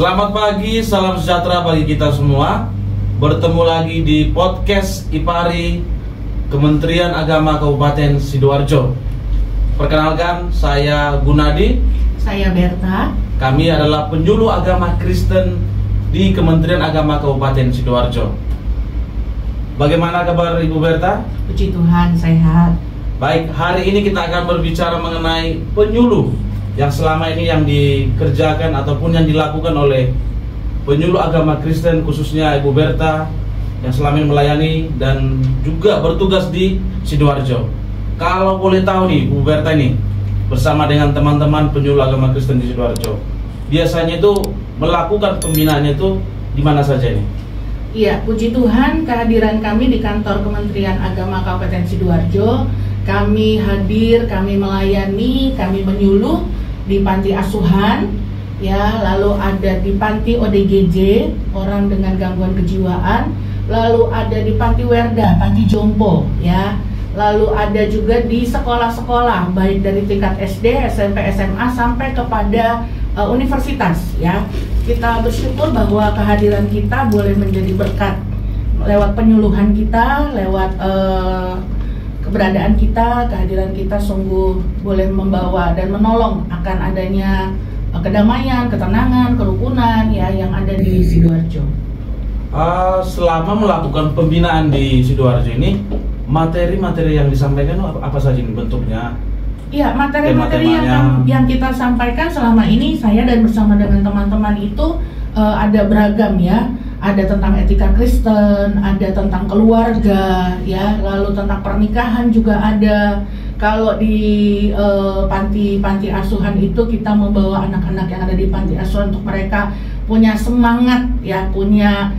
Selamat pagi, salam sejahtera bagi kita semua. Bertemu lagi di podcast IPARI Kementerian Agama Kabupaten Sidoarjo. Perkenalkan, saya Gunadi. Saya Berta. Kami adalah penyuluh agama Kristen di Kementerian Agama Kabupaten Sidoarjo. Bagaimana kabar Ibu Berta? Puji Tuhan, sehat. Baik, hari ini kita akan berbicara mengenai penyuluh yang selama ini yang dikerjakan ataupun yang dilakukan oleh penyuluh agama Kristen, khususnya Ibu Berta yang selama ini melayani dan juga bertugas di Sidoarjo. Kalau boleh tahu nih Bu Berta ini bersama dengan teman-teman penyuluh agama Kristen di Sidoarjo, biasanya itu melakukan pembinaannya itu di mana saja ini? Iya, puji Tuhan, kehadiran kami di kantor Kementerian Agama Kabupaten Sidoarjo, kami hadir, kami melayani, kami menyuluh di panti asuhan, ya, lalu ada di panti ODGJ, orang dengan gangguan kejiwaan, lalu ada di panti Werda, panti jompo, ya, lalu ada juga di sekolah-sekolah, baik dari tingkat SD, SMP, SMA sampai kepada universitas, ya. Kita bersyukur bahwa kehadiran kita boleh menjadi berkat lewat penyuluhan kita, lewat keberadaan kita, kehadiran kita sungguh boleh membawa dan menolong akan adanya kedamaian, ketenangan, kerukunan, ya, yang ada di Sidoarjo. Selama melakukan pembinaan di Sidoarjo ini, materi-materi yang disampaikan apa saja ini bentuknya? Iya, materi-materi yang kita sampaikan selama ini, saya dan bersama dengan teman-teman itu ada beragam, ya. Ada tentang etika Kristen, ada tentang keluarga, ya, lalu tentang pernikahan juga ada. Kalau di panti asuhan itu kita membawa anak-anak yang ada di panti asuhan untuk mereka punya semangat, ya, punya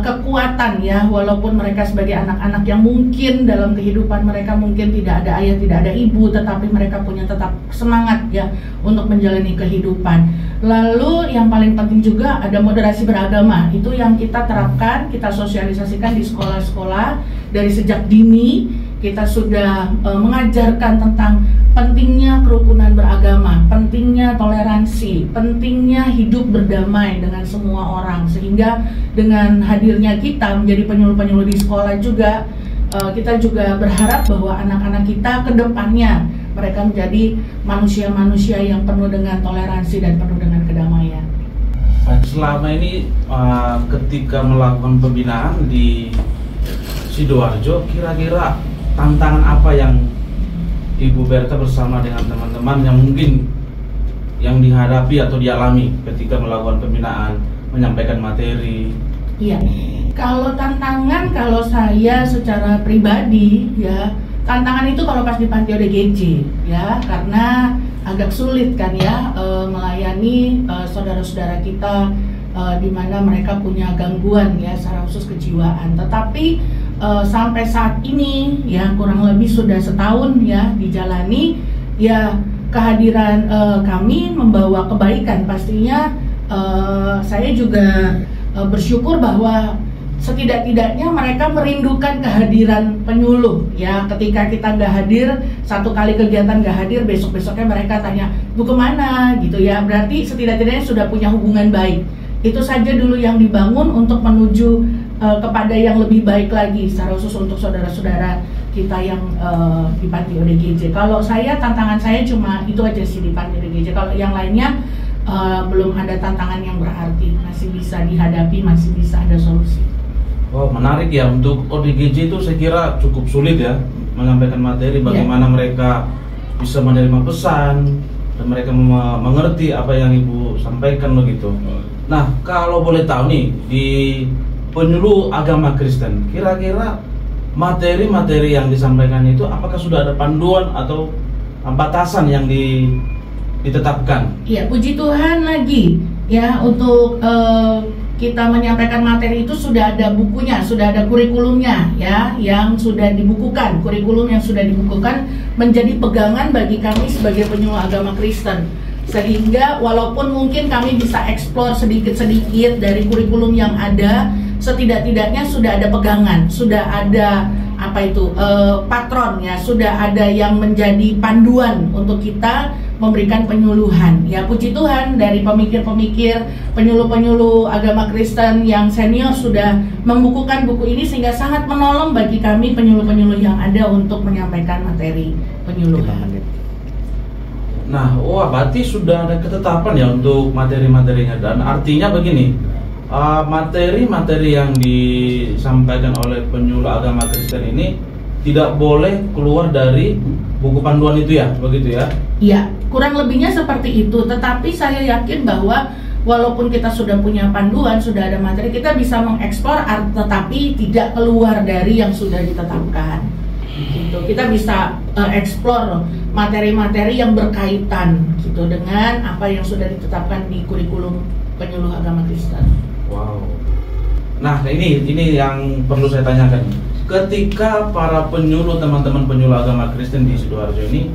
kekuatan, ya, walaupun mereka sebagai anak-anak yang mungkin dalam kehidupan mereka mungkin tidak ada ayah, tidak ada ibu, tetapi mereka punya tetap semangat, ya, untuk menjalani kehidupan. Lalu yang paling penting juga ada moderasi beragama, itu yang kita terapkan, kita sosialisasikan di sekolah-sekolah dari sejak dini. Kita sudah mengajarkan tentang pentingnya kerukunan beragama, pentingnya toleransi, pentingnya hidup berdamai dengan semua orang. Sehingga dengan hadirnya kita menjadi penyuluh-penyuluh di sekolah juga, kita juga berharap bahwa anak-anak kita ke depannya mereka menjadi manusia-manusia yang penuh dengan toleransi dan penuh dengan kedamaian. Selama ini ketika melakukan pembinaan di Sidoarjo, kira-kira tantangan apa yang Ibu Berta bersama dengan teman-teman yang mungkin yang dihadapi atau dialami ketika melakukan pembinaan, menyampaikan materi? Iya, kalau tantangan, kalau saya secara pribadi, ya, tantangan itu kalau pas di panti ODGJ, ya, karena agak sulit kan, ya, melayani saudara-saudara kita di mana mereka punya gangguan, ya, secara khusus kejiwaan. Tetapi sampai saat ini, ya, kurang lebih sudah setahun, ya, dijalani, ya, kehadiran kami membawa kebaikan. Pastinya saya juga bersyukur bahwa setidak-tidaknya mereka merindukan kehadiran penyuluh, ya. Ketika kita nggak hadir, satu kali kegiatan nggak hadir, besok-besoknya mereka tanya, "Bu, kemana?" gitu, ya. Berarti setidak-tidaknya sudah punya hubungan baik. Itu saja dulu yang dibangun untuk menuju kepada yang lebih baik lagi, secara khusus untuk saudara-saudara kita yang di panti ODGJ. Kalau saya, tantangan saya cuma itu aja sih di panti ODGJ. Kalau yang lainnya belum ada tantangan yang berarti, masih bisa dihadapi, masih bisa ada solusi. Wow, menarik ya. Untuk ODGJ itu saya kira cukup sulit, ya, menyampaikan materi, bagaimana mereka bisa menerima pesan dan mereka mengerti apa yang Ibu sampaikan begitu. Nah, kalau boleh tahu nih, di penyuluh agama Kristen, kira-kira materi-materi yang disampaikan itu apakah sudah ada panduan atau batasan yang ditetapkan? Iya, puji Tuhan lagi, ya, untuk kita menyampaikan materi itu sudah ada bukunya, sudah ada kurikulumnya, ya, yang sudah dibukukan. Kurikulum yang sudah dibukukan menjadi pegangan bagi kami sebagai penyuluh agama Kristen. Sehingga walaupun mungkin kami bisa eksplor sedikit-sedikit dari kurikulum yang ada, setidak-tidaknya sudah ada pegangan, sudah ada patron, ya, sudah ada yang menjadi panduan untuk kita memberikan penyuluhan. Ya puji Tuhan dari pemikir-pemikir, penyuluh-penyuluh agama Kristen yang senior sudah membukukan buku ini sehingga sangat menolong bagi kami penyuluh-penyuluh yang ada untuk menyampaikan materi penyuluhan. Nah, wah berarti sudah ada ketetapan ya untuk materi-materinya, dan artinya begini, materi-materi yang disampaikan oleh penyuluh agama Kristen ini tidak boleh keluar dari buku panduan itu ya, begitu ya? Iya, kurang lebihnya seperti itu. Tetapi saya yakin bahwa walaupun kita sudah punya panduan, sudah ada materi, kita bisa mengeksplor, tetapi tidak keluar dari yang sudah ditetapkan. Gitu. Kita bisa eksplor materi-materi yang berkaitan gitu dengan apa yang sudah ditetapkan di kurikulum penyuluh agama Kristen. Wow. Nah, ini yang perlu saya tanyakan. Ketika para penyuluh, teman-teman penyuluh agama Kristen di Sidoarjo ini,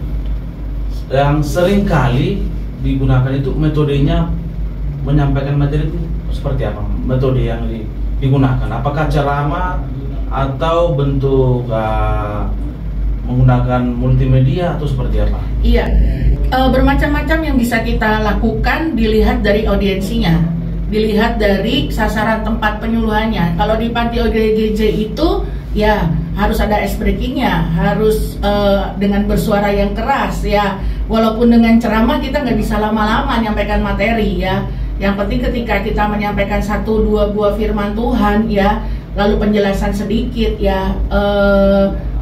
yang sering kali digunakan itu metodenya menyampaikan materi itu seperti apa? Metode yang digunakan, apakah ceramah atau bentuk menggunakan multimedia atau seperti apa? Iya, bermacam-macam yang bisa kita lakukan, dilihat dari audiensinya, dilihat dari sasaran tempat penyuluhannya. Kalau di panti ODGJ itu ya harus ada ice breakingnya, harus dengan bersuara yang keras ya. Walaupun dengan ceramah kita nggak bisa lama-lama menyampaikan materi ya. Yang penting ketika kita menyampaikan 1-2 buah firman Tuhan ya, lalu penjelasan sedikit ya,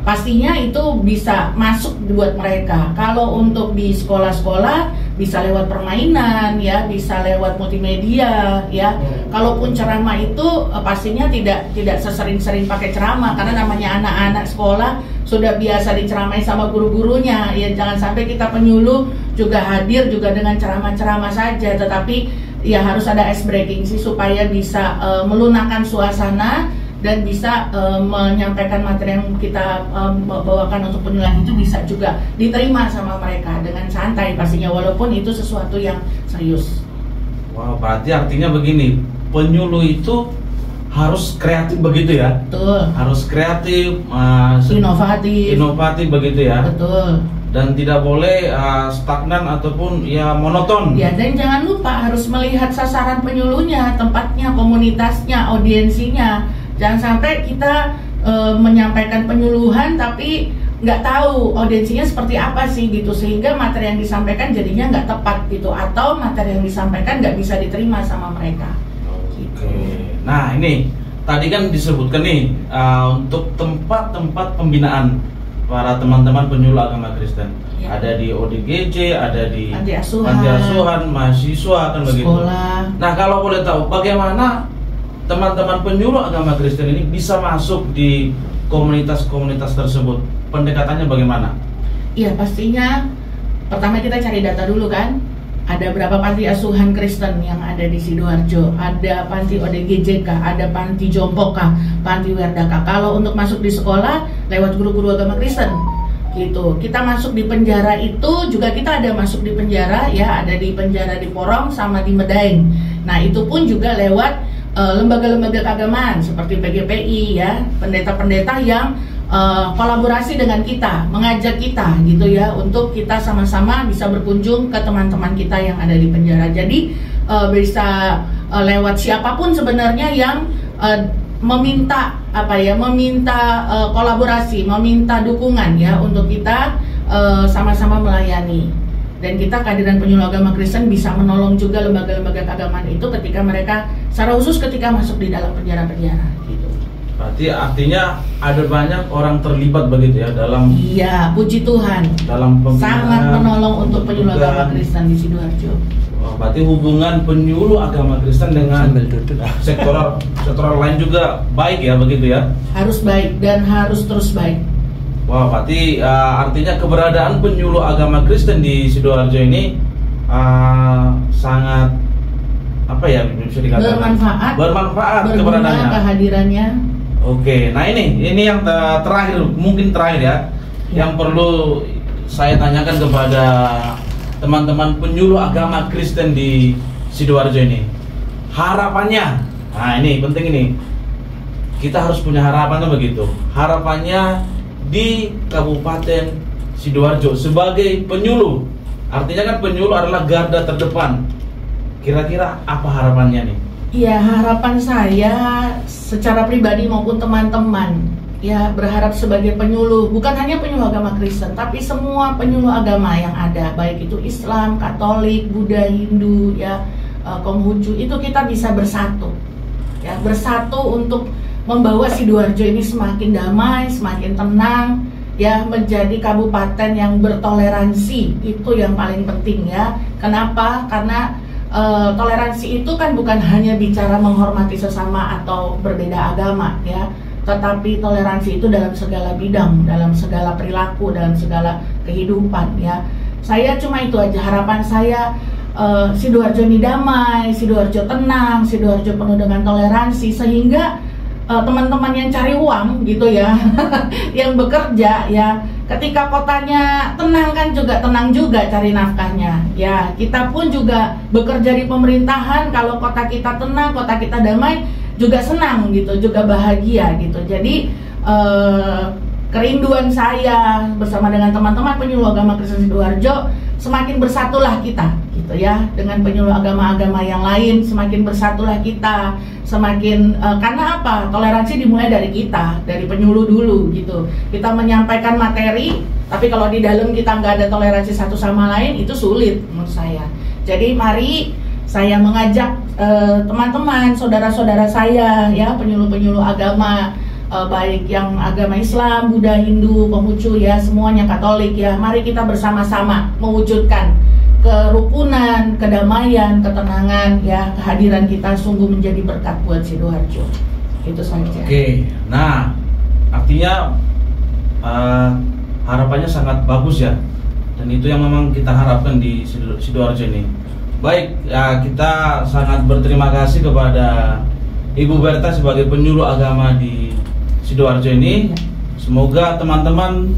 pastinya itu bisa masuk buat mereka. Kalau untuk di sekolah-sekolah bisa lewat permainan ya, bisa lewat multimedia ya. Kalaupun ceramah itu pastinya tidak sesering-sering pakai ceramah, karena namanya anak-anak sekolah sudah biasa diceramai sama guru-gurunya ya. Jangan sampai kita penyuluh juga hadir juga dengan ceramah-ceramah saja, tetapi ya harus ada ice breaking sih supaya bisa melunakkan suasana dan bisa menyampaikan materi yang kita bawakan untuk penyuluhan itu bisa juga diterima sama mereka dengan santai pastinya, walaupun itu sesuatu yang serius. Wow, berarti artinya begini, penyuluh itu harus kreatif begitu ya? Betul. Harus kreatif, inovatif begitu ya? Betul. Dan tidak boleh stagnan ataupun ya monoton. Ya, dan jangan lupa harus melihat sasaran penyuluhnya, tempatnya, komunitasnya, audiensinya. Jangan sampai kita menyampaikan penyuluhan tapi nggak tahu audiensinya seperti apa sih gitu, sehingga materi yang disampaikan jadinya nggak tepat gitu, atau materi yang disampaikan nggak bisa diterima sama mereka. Oke. Nah ini tadi kan disebutkan nih untuk tempat-tempat pembinaan para teman-teman penyuluh agama Kristen ya. Ada di ODGJ, ada di panti asuhan, mahasiswa kan begitu. Nah kalau boleh tahu bagaimana teman-teman penyuluh agama Kristen ini bisa masuk di komunitas-komunitas tersebut? Pendekatannya bagaimana? Iya, pastinya pertama kita cari data dulu kan. Ada berapa panti asuhan Kristen yang ada di Sidoarjo? Ada panti ODGJ kah? Ada panti Jompo kah? Panti Werda kah? Kalau untuk masuk di sekolah lewat guru-guru agama Kristen gitu. Kita masuk di penjara itu juga kita ada masuk di penjara ya, ada di penjara di Porong sama di Medaeng. Nah, itu pun juga lewat lembaga-lembaga keagamaan seperti PGPI ya, pendeta-pendeta yang kolaborasi dengan kita, mengajak kita gitu ya, untuk kita sama-sama bisa berkunjung ke teman-teman kita yang ada di penjara. Jadi bisa lewat siapapun sebenarnya yang meminta kolaborasi, meminta dukungan ya untuk kita sama-sama melayani. Dan kita kehadiran penyuluh agama Kristen bisa menolong juga lembaga-lembaga keagamaan itu ketika mereka secara khusus ketika masuk di dalam penjara-penjara gitu. Berarti artinya ada banyak orang terlibat begitu ya dalam. Iya, puji Tuhan. Dalam pembinaan, sangat menolong untuk penyuluh agama Kristen di Sidoarjo. Berarti hubungan penyuluh agama Kristen dengan sektoral lain juga baik ya begitu ya? Harus baik dan harus terus baik. Wah, berarti artinya keberadaan penyuluh agama Kristen di Sidoarjo ini sangat apa ya bisa dikatakan bermanfaat keberadaannya, kehadirannya. Oke, nah ini yang terakhir, mungkin terakhir ya, yang perlu saya tanyakan kepada teman-teman penyuluh agama Kristen di Sidoarjo ini, harapannya. Nah ini penting ini, kita harus punya harapannya begitu. Harapannya di Kabupaten Sidoarjo sebagai penyuluh Artinya kan penyuluh adalah garda terdepan. Kira-kira apa harapannya nih? Ya, harapan saya secara pribadi maupun teman-teman ya berharap sebagai penyuluh, bukan hanya penyuluh agama Kristen, tapi semua penyuluh agama yang ada, baik itu Islam, Katolik, Buddha, Hindu, ya, Konghucu, itu kita bisa bersatu, ya, bersatu untuk membawa Sidoarjo ini semakin damai, semakin tenang, ya, menjadi kabupaten yang bertoleransi. Itu yang paling penting, ya. Kenapa? Karena toleransi itu kan bukan hanya bicara menghormati sesama atau berbeda agama, ya, tetapi toleransi itu dalam segala bidang, dalam segala perilaku, dalam segala kehidupan, ya. Saya cuma itu aja harapan saya, Sidoarjo ini damai, Sidoarjo tenang, Sidoarjo penuh dengan toleransi, sehingga teman-teman yang cari uang gitu ya yang bekerja ya, ketika kotanya tenang kan juga tenang juga cari nafkahnya ya. Kita pun juga bekerja di pemerintahan, kalau kota kita tenang, kota kita damai, juga senang gitu, juga bahagia gitu. Jadi kerinduan saya bersama dengan teman-teman penyuluh agama Kristen Sidoarjo, semakin bersatulah kita gitu ya dengan penyuluh agama-agama yang lain, semakin bersatulah kita, semakin karena apa? Toleransi dimulai dari kita, dari penyuluh dulu gitu. Kita menyampaikan materi, tapi kalau di dalam kita nggak ada toleransi satu sama lain, itu sulit menurut saya. Jadi mari saya mengajak teman-teman, saudara-saudara saya ya, penyuluh-penyuluh agama, baik yang agama Islam, Buddha, Hindu, Konghucu ya, semuanya, Katolik ya, mari kita bersama-sama mewujudkan kerukunan, kedamaian, ketenangan ya. Kehadiran kita sungguh menjadi berkat buat Sidoarjo. Itu saja. Oke, nah artinya harapannya sangat bagus ya, dan itu yang memang kita harapkan di Sidoarjo ini. Baik, ya, kita sangat berterima kasih kepada Ibu Berta sebagai penyuluh agama di Sidoarjo ini. Semoga teman-teman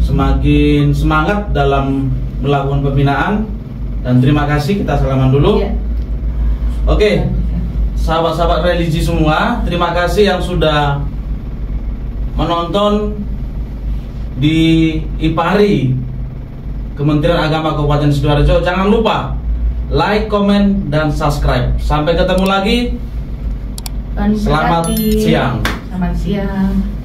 semakin semangat dalam melakukan pembinaan, dan terima kasih. Kita salaman dulu. Iya. Oke, sahabat-sahabat religi semua, terima kasih yang sudah menonton di IPARI Kementerian Agama Kabupaten Sidoarjo. Jangan lupa like, komen, dan subscribe. Sampai ketemu lagi. Selamat siang. Selamat siang.